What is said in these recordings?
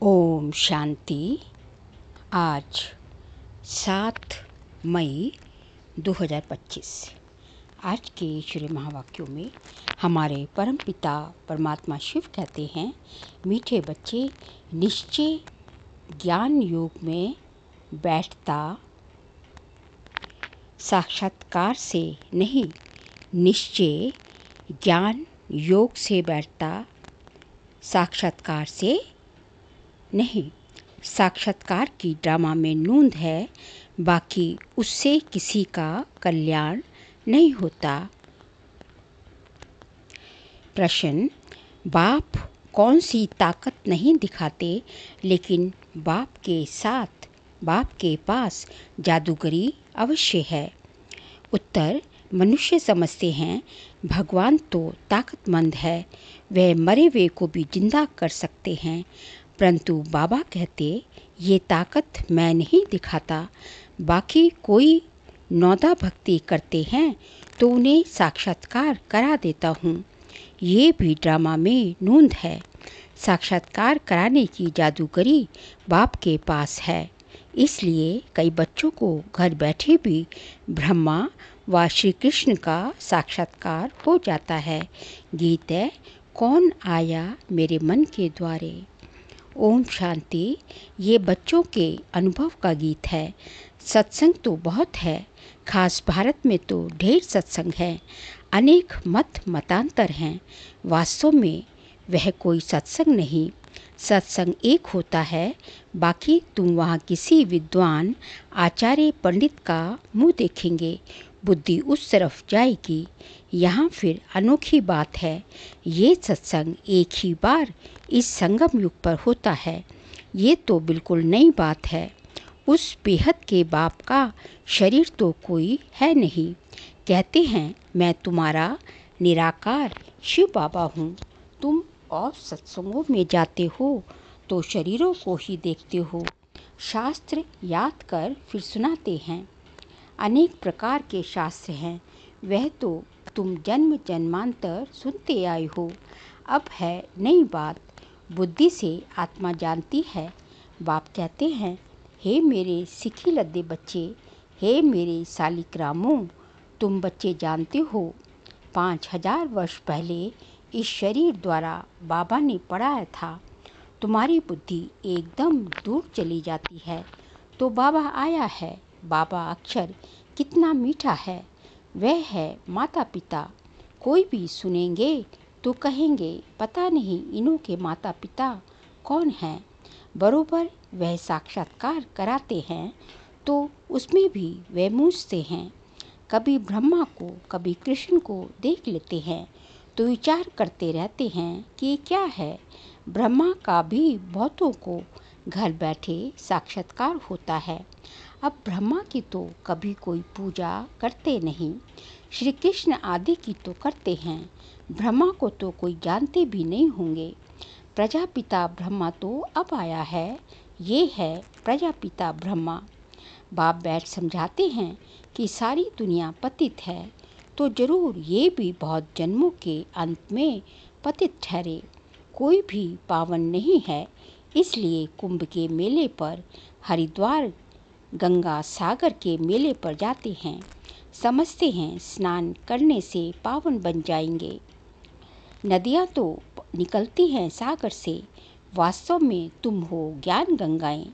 ओम शांति। आज 7 मई 2025। आज के श्री महावाक्यों में हमारे परमपिता परमात्मा शिव कहते हैं, मीठे बच्चे, निश्चय ज्ञान योग में बैठता साक्षात्कार से नहीं, निश्चय ज्ञान योग से बैठता साक्षात्कार से नहीं। साक्षात्कार की ड्रामा में नूंद है, बाकी उससे किसी का कल्याण नहीं होता। प्रश्न: बाप कौन सी ताकत नहीं दिखाते, लेकिन बाप के पास जादूगरी अवश्य है। उत्तर: मनुष्य समझते हैं भगवान तो ताकतमंद है, वह मरे हुए को भी जिंदा कर सकते हैं, परंतु बाबा कहते ये ताकत मैं नहीं दिखाता। बाकी कोई नौदा भक्ति करते हैं तो उन्हें साक्षात्कार करा देता हूँ। ये भी ड्रामा में नूंद है। साक्षात्कार कराने की जादूगरी बाप के पास है, इसलिए कई बच्चों को घर बैठे भी ब्रह्मा व श्री कृष्ण का साक्षात्कार हो जाता है। गीत है, कौन आया मेरे मन के द्वारे। ओम शांति। ये बच्चों के अनुभव का गीत है। सत्संग तो बहुत है, खास भारत में तो ढेर सत्संग है। अनेक मतांतर हैं, वास्तव में वह कोई सत्संग नहीं। सत्संग एक होता है, बाकी तुम वहाँ किसी विद्वान आचार्य पंडित का मुंह देखेंगे, बुद्धि उस तरफ जाएगी। यहाँ फिर अनोखी बात है, ये सत्संग एक ही बार इस संगम युग पर होता है। ये तो बिल्कुल नई बात है। उस बेहद के बाप का शरीर तो कोई है नहीं। कहते हैं मैं तुम्हारा निराकार शिव बाबा हूँ। तुम और सत्संगों में जाते हो तो शरीरों को ही देखते हो। शास्त्र याद कर फिर सुनाते हैं। अनेक प्रकार के शास्त्र हैं, वह तो तुम जन्म जन्मांतर सुनते आए हो। अब है नई बात, बुद्धि से आत्मा जानती है। बाप कहते हैं, हे मेरे सिखी लद्दे बच्चे, हे मेरे सालिग्रामों, तुम बच्चे जानते हो 5000 वर्ष पहले इस शरीर द्वारा बाबा ने पढ़ाया था। तुम्हारी बुद्धि एकदम दूर चली जाती है तो बाबा आया है। बाबा अक्षर कितना मीठा है, वह है माता पिता। कोई भी सुनेंगे तो कहेंगे पता नहीं इन्हों के माता पिता कौन हैं। बरोबर वह साक्षात्कार कराते हैं तो उसमें भी वे मूझते हैं। कभी ब्रह्मा को कभी कृष्ण को देख लेते हैं तो विचार करते रहते हैं कि ये क्या है। ब्रह्मा का भी बहुतों को घर बैठे साक्षात्कार होता है। अब ब्रह्मा की तो कभी कोई पूजा करते नहीं, श्री कृष्ण आदि की तो करते हैं। ब्रह्मा को तो कोई जानते भी नहीं होंगे। प्रजापिता ब्रह्मा तो अब आया है, ये है प्रजापिता ब्रह्मा। बाप बैठ समझाते हैं कि सारी दुनिया पतित है तो जरूर ये भी बहुत जन्मों के अंत में पतित ठहरे। कोई भी पावन नहीं है, इसलिए कुंभ के मेले पर, हरिद्वार गंगा सागर के मेले पर जाते हैं। समझते हैं स्नान करने से पावन बन जाएंगे। नदियाँ तो निकलती हैं सागर से, वास्तव में तुम हो ज्ञान गंगाएं।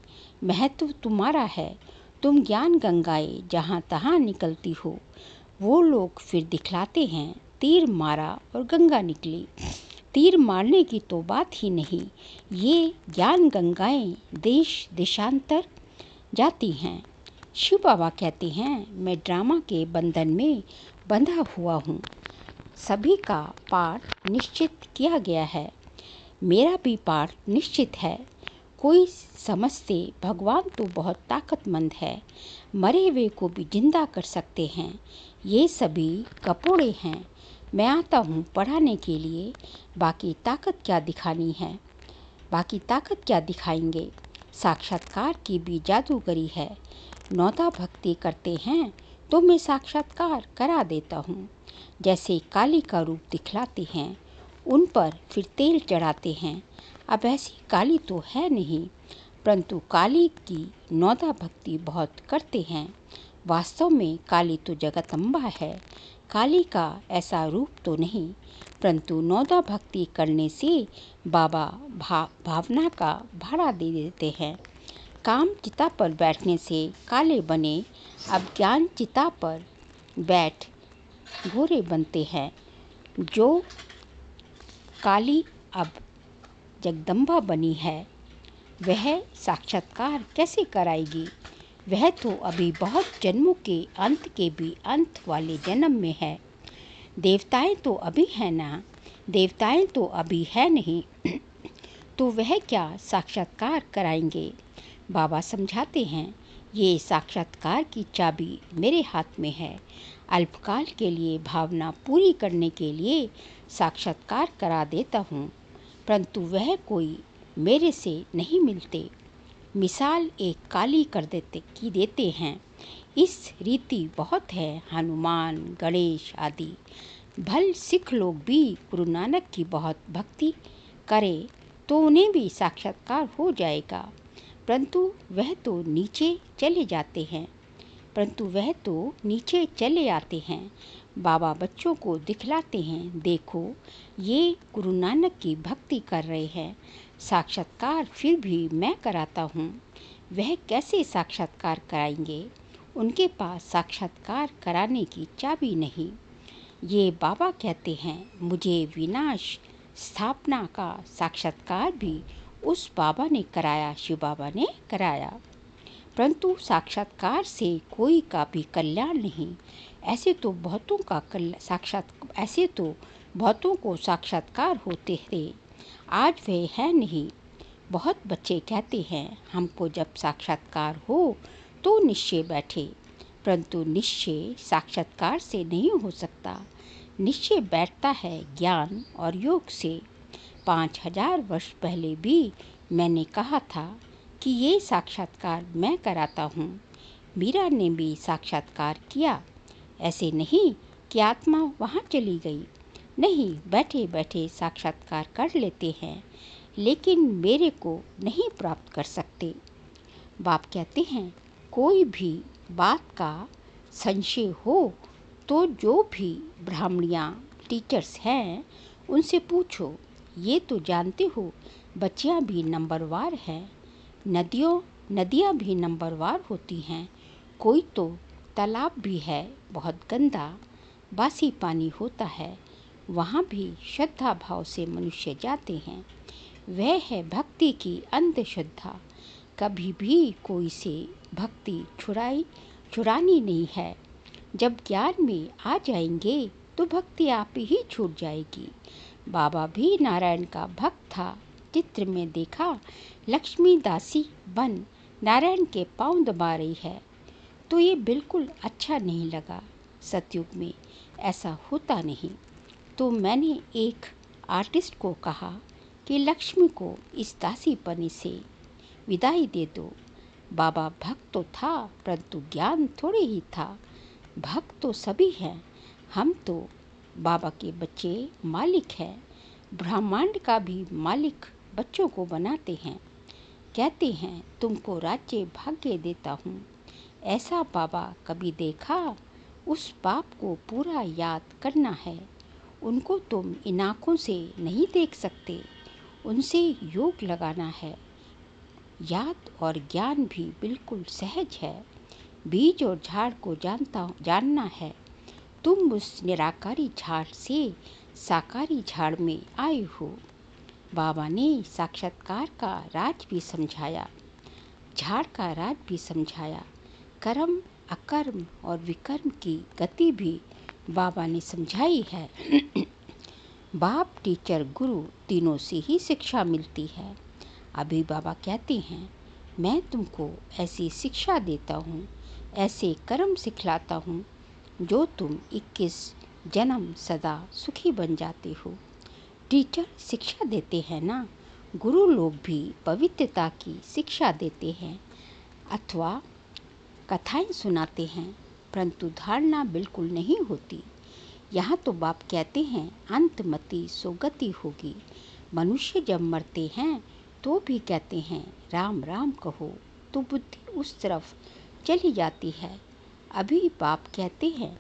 महत्व तुम्हारा है, तुम ज्ञान गंगाएं जहाँ तहाँ निकलती हो। वो लोग फिर दिखलाते हैं तीर मारा और गंगा निकली। तीर मारने की तो बात ही नहीं, ये ज्ञान गंगाएं देश देशांतर जाती हैं। शिव बाबा कहते हैं मैं ड्रामा के बंधन में बंधा हुआ हूँ। सभी का पाठ निश्चित किया गया है, मेरा भी पाठ निश्चित है। कोई समझते भगवान तो बहुत ताकतमंद है, मरे हुए को भी जिंदा कर सकते हैं। ये सभी कपोड़े हैं। मैं आता हूँ पढ़ाने के लिए, बाकी ताकत क्या दिखानी है, बाकी ताकत क्या दिखाएंगे। साक्षात्कार की भी जादूगरी है। नौता भक्ति करते हैं तो मैं साक्षात्कार करा देता हूँ। जैसे काली का रूप दिखलाते हैं, उन पर फिर तेल चढ़ाते हैं। अब ऐसी काली तो है नहीं, परंतु काली की नौदा भक्ति बहुत करते हैं। वास्तव में काली तो जगदम्बा है। काली का ऐसा रूप तो नहीं, परंतु नौदा भक्ति करने से बाबा भावना का भाड़ा दे देते हैं। काम चिता पर बैठने से काले बने, अब ज्ञान चिता पर बैठ गोरे बनते हैं। जो काली अब जगदम्बा बनी है, वह साक्षात्कार कैसे कराएगी? वह तो अभी बहुत जन्मों के अंत के भी अंत वाले जन्म में है। देवताएं तो अभी है ना, देवताएं तो अभी है नहीं, तो वह क्या साक्षात्कार कराएंगे? बाबा समझाते हैं, ये साक्षात्कार की चाबी मेरे हाथ में है। अल्पकाल के लिए भावना पूरी करने के लिए साक्षात्कार करा देता हूँ, परंतु वह कोई मेरे से नहीं मिलते। मिसाल एक काली कर देते हैं। इस रीति बहुत है, हनुमान, गणेश आदि। भल सिख लोग भी गुरु नानक की बहुत भक्ति करें तो उन्हें भी साक्षात्कार हो जाएगा, परंतु वह तो नीचे चले आते हैं। बाबा बच्चों को दिखलाते हैं, देखो ये गुरु नानक की भक्ति कर रहे हैं, साक्षात्कार फिर भी मैं कराता हूँ। वह कैसे साक्षात्कार कराएंगे? उनके पास साक्षात्कार कराने की चाबी नहीं। ये बाबा कहते हैं, मुझे विनाश स्थापना का साक्षात्कार भी उस बाबा ने कराया, शिव बाबा ने कराया, परंतु साक्षात्कार से कोई का भी कल्याण नहीं। ऐसे तो बहुतों को साक्षात्कार होते थे, आज वे है नहीं। बहुत बच्चे कहते हैं, हमको जब साक्षात्कार हो तो निश्चय बैठे, परंतु निश्चय साक्षात्कार से नहीं हो सकता। निश्चय बैठता है ज्ञान और योग से। 5000 वर्ष पहले भी मैंने कहा था कि ये साक्षात्कार मैं कराता हूँ। मीरा ने भी साक्षात्कार किया। ऐसे नहीं कि आत्मा वहाँ चली गई, नहीं, बैठे बैठे साक्षात्कार कर लेते हैं, लेकिन मेरे को नहीं प्राप्त कर सकते। बाप कहते हैं, कोई भी बात का संशय हो तो जो भी ब्राह्मणियाँ टीचर्स हैं उनसे पूछो। ये तो जानते हो, बच्चियाँ भी नंबरवार हैं, नदियाँ भी नंबरवार होती हैं। कोई तो तालाब भी है, बहुत गंदा बासी पानी होता है, वहाँ भी श्रद्धा भाव से मनुष्य जाते हैं। वह है भक्ति की अंधश्रद्धा। कभी भी कोई से भक्ति छुड़ानी नहीं है। जब ज्ञान में आ जाएंगे तो भक्ति आप ही छूट जाएगी। बाबा भी नारायण का भक्त था। चित्र में देखा, लक्ष्मी दासी बन नारायण के पांव दबा रही है, तो ये बिल्कुल अच्छा नहीं लगा। सतयुग में ऐसा होता नहीं। तो मैंने एक आर्टिस्ट को कहा कि लक्ष्मी को इस दासीपने से विदाई दे दो। बाबा भक्त तो था, परंतु ज्ञान थोड़े ही था। भक्त तो सभी हैं, हम तो बाबा के बच्चे मालिक हैं। ब्रह्मांड का भी मालिक बच्चों को बनाते हैं। कहते हैं, तुमको राज्य भाग्य देता हूँ। ऐसा बाबा कभी देखा? उस बाप को पूरा याद करना है। उनको तुम इन आँखों से नहीं देख सकते, उनसे योग लगाना है। याद और ज्ञान भी बिल्कुल सहज है। बीज और झाड़ को जानना है। तुम उस निराकारी झाड़ से साकारी झाड़ में आए हो। बाबा ने साक्षात्कार का राज भी समझाया, झाड़ का राज भी समझाया। कर्म, अकर्म और विकर्म की गति भी बाबा ने समझाई है। बाप, टीचर, गुरु तीनों से ही शिक्षा मिलती है। अभी बाबा कहते हैं, मैं तुमको ऐसी शिक्षा देता हूँ, ऐसे कर्म सिखलाता हूँ, जो तुम 21 जन्म सदा सुखी बन जाते हो। टीचर शिक्षा देते हैं ना, गुरु लोग भी पवित्रता की शिक्षा देते हैं अथवा कथाएं सुनाते हैं, परंतु धारणा बिल्कुल नहीं होती। यहाँ तो बाप कहते हैं, अंतमति सोगति होगी। मनुष्य जब मरते हैं तो भी कहते हैं राम राम कहो, तो बुद्धि उस तरफ चली जाती है। अभी बाप कहते हैं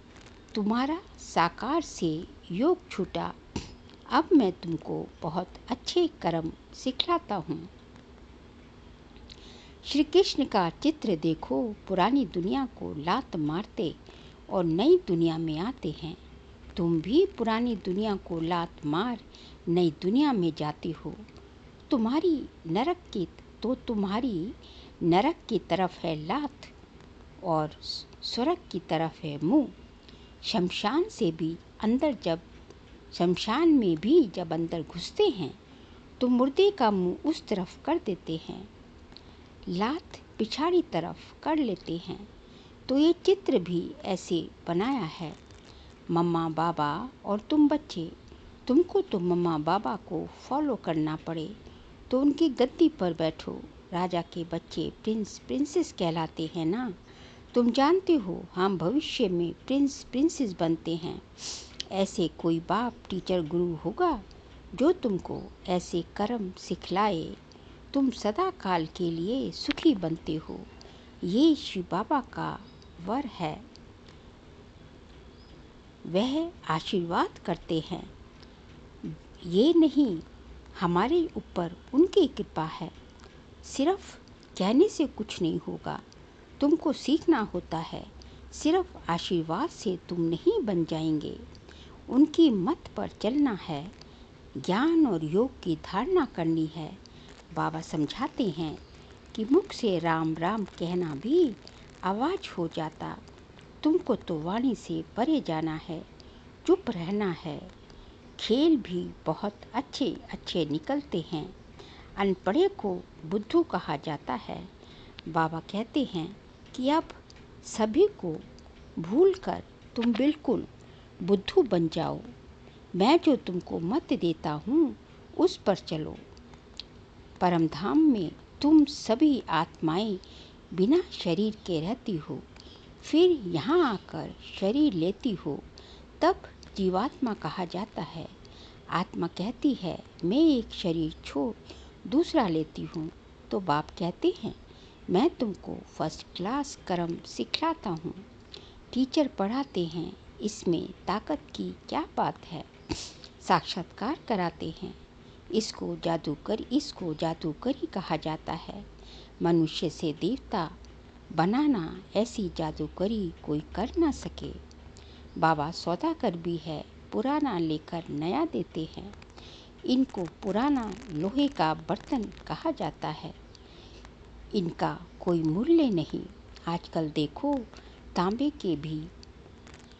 तुम्हारा साकार से योग छूटा, अब मैं तुमको बहुत अच्छे कर्म सिखलाता हूँ। श्री कृष्ण का चित्र देखो, पुरानी दुनिया को लात मारते और नई दुनिया में आते हैं। तुम भी पुरानी दुनिया को लात मार नई दुनिया में जाती हो। तुम्हारी नरक की तरफ है लात और स्वर्ग की तरफ है मुंह। शमशान में भी जब अंदर घुसते हैं तो मुर्दे का मुंह उस तरफ कर देते हैं, लात पिछाड़ी तरफ कर लेते हैं। तो ये चित्र भी ऐसे बनाया है। मम्मा बाबा और तुम बच्चे, तुमको तो मम्मा बाबा को फॉलो करना पड़े तो उनकी गद्दी पर बैठो। राजा के बच्चे प्रिंस प्रिंसेस कहलाते हैं ना। तुम जानते हो हम भविष्य में प्रिंस प्रिंसेस बनते हैं। ऐसे कोई बाप टीचर गुरु होगा जो तुमको ऐसे कर्म सिखलाए, तुम सदा काल के लिए सुखी बनते हो। ये शिव बाबा का वर है, वह आशीर्वाद करते हैं। ये नहीं, हमारे ऊपर उनकी कृपा है। सिर्फ कहने से कुछ नहीं होगा, तुमको सीखना होता है। सिर्फ आशीर्वाद से तुम नहीं बन जाएंगे, उनकी मत पर चलना है, ज्ञान और योग की धारणा करनी है। बाबा समझाते हैं कि मुख से राम राम कहना भी आवाज हो जाता। तुमको तो वाणी से परे जाना है, चुप रहना है। खेल भी बहुत अच्छे अच्छे निकलते हैं। अनपढ़े को बुद्धू कहा जाता है। बाबा कहते हैं कि अब सभी को भूलकर तुम बिल्कुल बुद्धू बन जाओ। मैं जो तुमको मत देता हूँ उस पर चलो। परमधाम में तुम सभी आत्माएं बिना शरीर के रहती हो, फिर यहाँ आकर शरीर लेती हो, तब जीवात्मा कहा जाता है। आत्मा कहती है मैं एक शरीर छोड़ दूसरा लेती हूँ, तो बाप कहते हैं मैं तुमको फर्स्ट क्लास कर्म सिखलाता हूँ। टीचर पढ़ाते हैं, इसमें ताकत की क्या बात है। साक्षात्कार कराते हैं, इसको जादूगरी कहा जाता है। मनुष्य से देवता बनाना ऐसी जादूगरी कोई कर ना सके। बाबा सौदागर भी है, पुराना लेकर नया देते हैं। इनको पुराना लोहे का बर्तन कहा जाता है, इनका कोई मूल्य नहीं। आजकल देखो तांबे के भी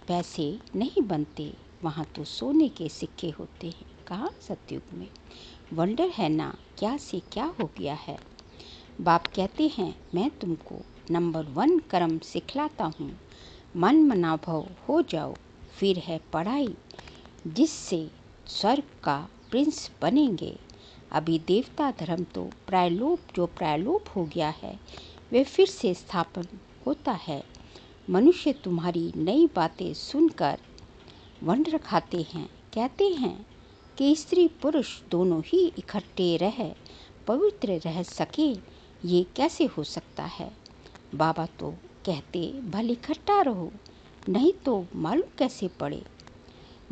पैसे नहीं बनते, वहाँ तो सोने के सिक्के होते हैं। कहाँ सतयुग में। वंडर है ना, क्या से क्या हो गया है। बाप कहते हैं मैं तुमको नंबर 1 कर्म सिखलाता हूँ। मन मनाभव हो जाओ। फिर है पढ़ाई, जिससे स्वर्ग का प्रिंस बनेंगे। अभी देवता धर्म तो प्रायलोप हो गया है, वे फिर से स्थापन होता है। मनुष्य तुम्हारी नई बातें सुनकर वंडर खाते हैं। कहते हैं कि स्त्री पुरुष दोनों ही इकट्ठे रह पवित्र रह सके, ये कैसे हो सकता है। बाबा तो कहते भले इकट्ठा रहो, नहीं तो मालूम कैसे पड़े।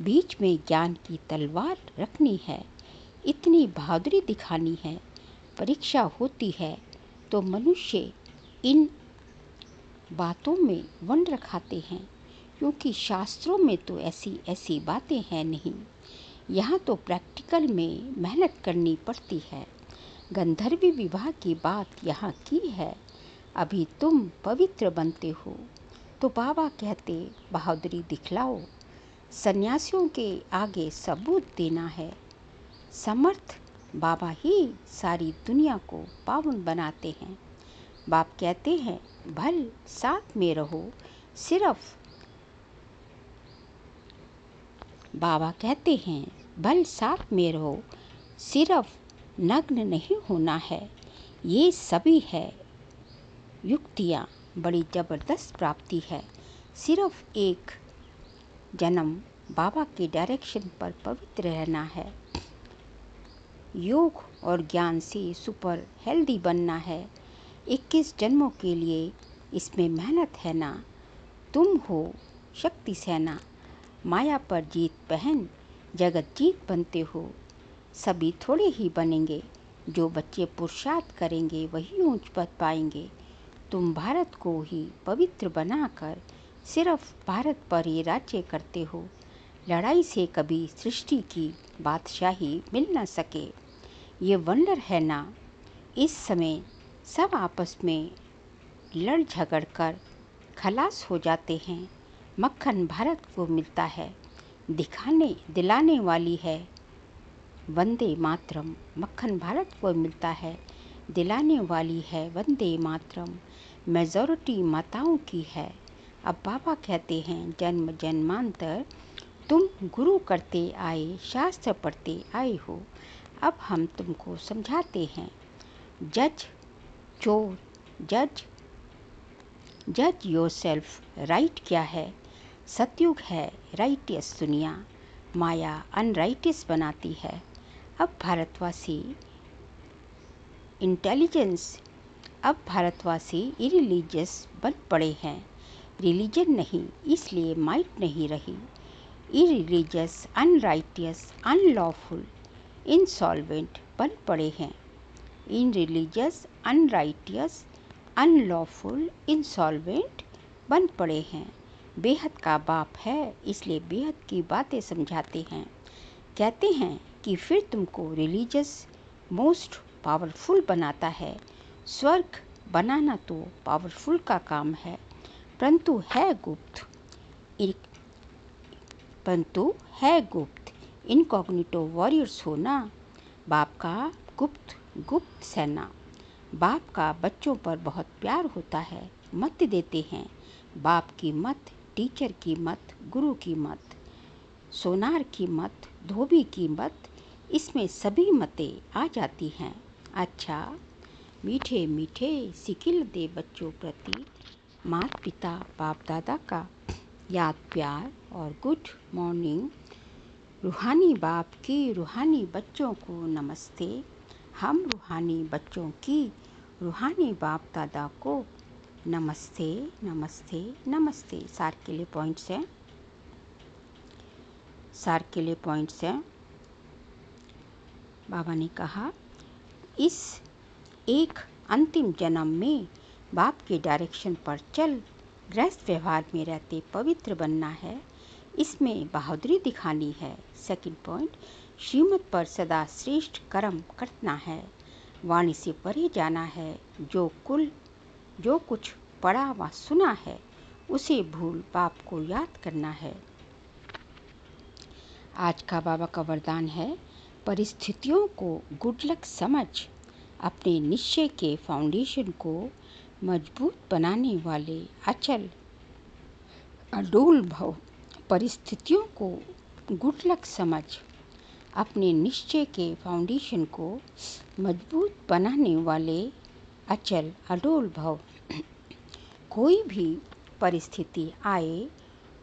बीच में ज्ञान की तलवार रखनी है, इतनी बहादुरी दिखानी है। परीक्षा होती है तो मनुष्य इन बातों में वंडर खाते हैं, क्योंकि शास्त्रों में तो ऐसी बातें हैं नहीं। यहाँ तो प्रैक्टिकल में मेहनत करनी पड़ती है। गंधर्वी विवाह की बात यहाँ की है। अभी तुम पवित्र बनते हो तो बाबा कहते बहादुरी दिखलाओ। सन्यासियों के आगे सबूत देना है। समर्थ बाबा ही सारी दुनिया को पावन बनाते हैं। बाप कहते हैं भल साथ में रहो, सिर्फ बाबा कहते हैं भल साथ में रहो, सिर्फ नग्न नहीं होना है। ये सभी है युक्तियाँ, बड़ी ज़बरदस्त प्राप्ति है। सिर्फ एक जन्म बाबा के डायरेक्शन पर पवित्र रहना है। योग और ज्ञान से सुपर हेल्दी बनना है। 21 जन्मों के लिए इसमें मेहनत है ना। तुम हो शक्ति सेना, माया पर जीत पहन जगत जीत बनते हो। सभी थोड़े ही बनेंगे, जो बच्चे पुरुषार्थ करेंगे वही ऊंच पद पाएंगे। तुम भारत को ही पवित्र बनाकर सिर्फ भारत पर ही राज्य करते हो। लड़ाई से कभी सृष्टि की बादशाही मिल न सके। ये वंडर है ना। इस समय सब आपस में लड़ झगड़ कर खलास हो जाते हैं। मक्खन भारत को मिलता है, दिलाने वाली है वंदे मातरम। मक्खन भारत को मिलता है, दिलाने वाली है वंदे मातरम। मेजॉरिटी माताओं की है। अब बाबा कहते हैं जन्म जन्मांतर तुम गुरु करते आए, शास्त्र पढ़ते आए हो। अब हम तुमको समझाते हैं। जज चोर जज योरसेल्फ। राइट क्या है? सतयुग है राइटियस दुनिया, माया अनराइटियस बनाती है। अब भारतवासी इरिलीजियस बन पड़े हैं। रिलीजन नहीं, इसलिए माइट नहीं रही। इरिलीजियस, अनराइटियस, अनलॉफुल, इंसॉल्वेंट बन पड़े हैं। इनरिलीजियस, अनराइटियस, अनलॉफुल, इंसॉल्वेंट बन पड़े हैं। बेहद का बाप है, इसलिए बेहद की बातें समझाते हैं। कहते हैं कि फिर तुमको रिलीजियस मोस्ट पावरफुल बनाता है। स्वर्ग बनाना तो पावरफुल का काम है, परंतु है गुप्त। इनकॉग्निटो वॉरियर्स हो ना। बाप का गुप्त सेना। बाप का बच्चों पर बहुत प्यार होता है, मत देते हैं। बाप की मत, टीचर की मत, गुरु की मत, सोनार की मत, धोबी की मत, इसमें सभी मतें आ जाती हैं। अच्छा, मीठे मीठे सिकिल दे बच्चों प्रति माता पिता बाप दादा का याद प्यार और गुड मॉर्निंग। रूहानी बाप की रूहानी बच्चों को नमस्ते। हम रूहानी बच्चों की रूहानी बाप दादा को नमस्ते नमस्ते नमस्ते। सार के लिए पॉइंट्स हैं। बाबा ने कहा इस एक अंतिम जन्म में बाप के डायरेक्शन पर चल गृहस्थ व्यवहार में रहते पवित्र बनना है। इसमें बहादुरी दिखानी है। सेकंड पॉइंट, श्रीमत पर सदा श्रेष्ठ कर्म करना है। वाणी से परे जाना है। जो कुछ पढ़ा व सुना है उसे भूल बाप को याद करना है। आज का बाबा का वरदान है, परिस्थितियों को गुड लक समझ अपने निश्चय के फाउंडेशन को मजबूत बनाने वाले अचल अडोल भव। परिस्थितियों को गुड लक समझ अपने निश्चय के फाउंडेशन को मजबूत बनाने वाले अचल अडोल भव। कोई भी परिस्थिति आए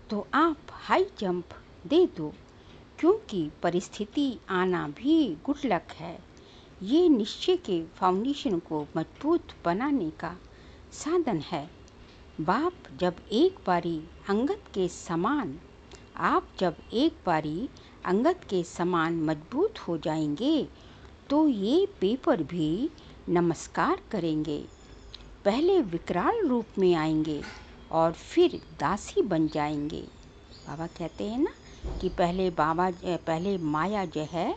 तो आप हाई जंप दे दो, क्योंकि परिस्थिति आना भी गुड लक है। ये निश्चय के फाउंडेशन को मजबूत बनाने का साधन है। आप जब एक बारी अंगद के समान मजबूत हो जाएंगे तो ये पेपर भी नमस्कार करेंगे। पहले विकराल रूप में आएंगे और फिर दासी बन जाएंगे। बाबा कहते हैं ना कि पहले माया जो है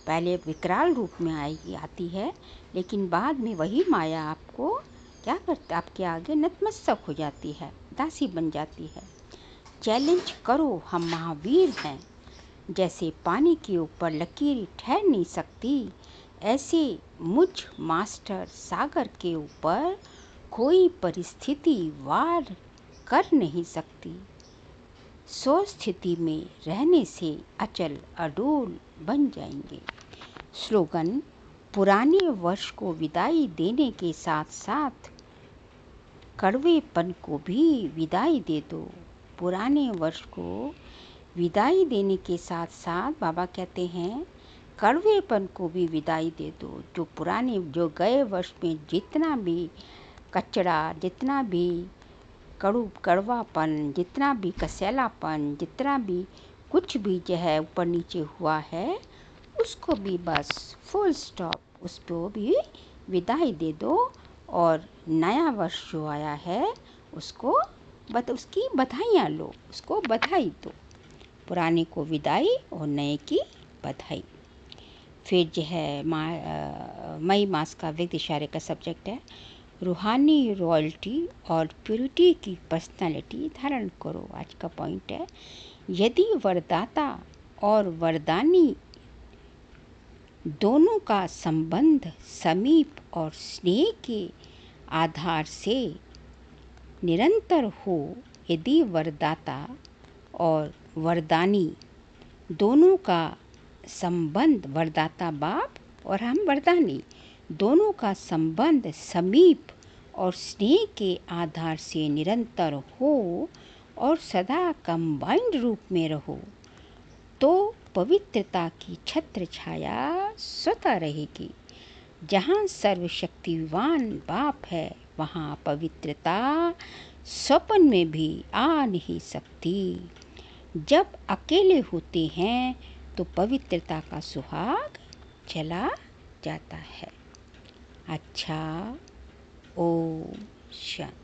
पहले विकराल रूप में आती है, लेकिन बाद में वही माया आपको क्या करता, आपके आगे नतमस्तक हो जाती है, दासी बन जाती है। चैलेंज करो, हम महावीर हैं। जैसे पानी के ऊपर लकीर ठहर नहीं सकती, ऐसे मुझ मास्टर सागर के ऊपर कोई परिस्थिति वार कर नहीं सकती। सो स्थिति में रहने से अचल अडोल बन जाएंगे। स्लोगन, पुराने वर्ष को विदाई देने के साथ साथ कड़वेपन को भी विदाई दे दो। पुराने वर्ष को विदाई देने के साथ साथ बाबा कहते हैं कड़वेपन को भी विदाई दे दो। जो पुराने, जो गए वर्ष में जितना भी कचरा, जितना भी कड़वापन, जितना भी कसैलापन, जितना भी कुछ भी जो है ऊपर नीचे हुआ है, उसको भी बस फुल स्टॉप, उसको भी विदाई दे दो। और नया वर्ष जो आया है उसको उसकी बधाइयाँ लो, उसको बधाई दो। पुराने को विदाई और नए की बधाई। फिर जो है मई मास का व्यक्ति इशारे का सब्जेक्ट है, रूहानी रॉयल्टी और प्योरिटी की पर्सनालिटी धारण करो। आज का पॉइंट है, यदि वरदाता और वरदानी दोनों का संबंध समीप और स्नेह के आधार से निरंतर हो, यदि वरदाता और वरदानी दोनों का संबंध, वरदाता बाप और हम वरदानी, दोनों का संबंध समीप और स्नेह के आधार से निरंतर हो और सदा कंबाइंड रूप में रहो, तो पवित्रता की छत्र छाया स्वतः रहेगी। जहाँ सर्वशक्तिवान बाप है, वहाँ पवित्रता स्वप्न में भी आ नहीं सकती। जब अकेले होते हैं तो पवित्रता का सुहाग चला जाता है। अच्छा, ओम शांति।